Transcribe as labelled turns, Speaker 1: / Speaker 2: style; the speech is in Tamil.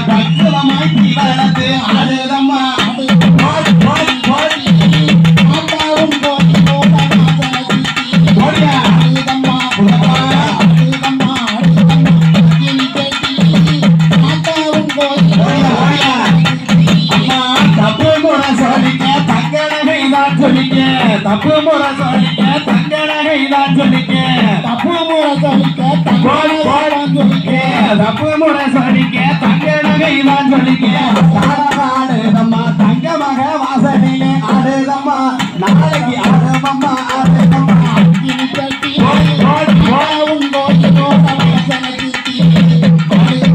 Speaker 1: பக்குவமாக்கி வளர்த்து ஆடுதம்மா தப்பு முறை சொல்லிக்க தங்கடகை தான் சொல்லிக்க தப்பு முறை சொல்லிக்க தப்பு முறை சொல்லிக்க தங்கடகை தான் சொல்லிக்க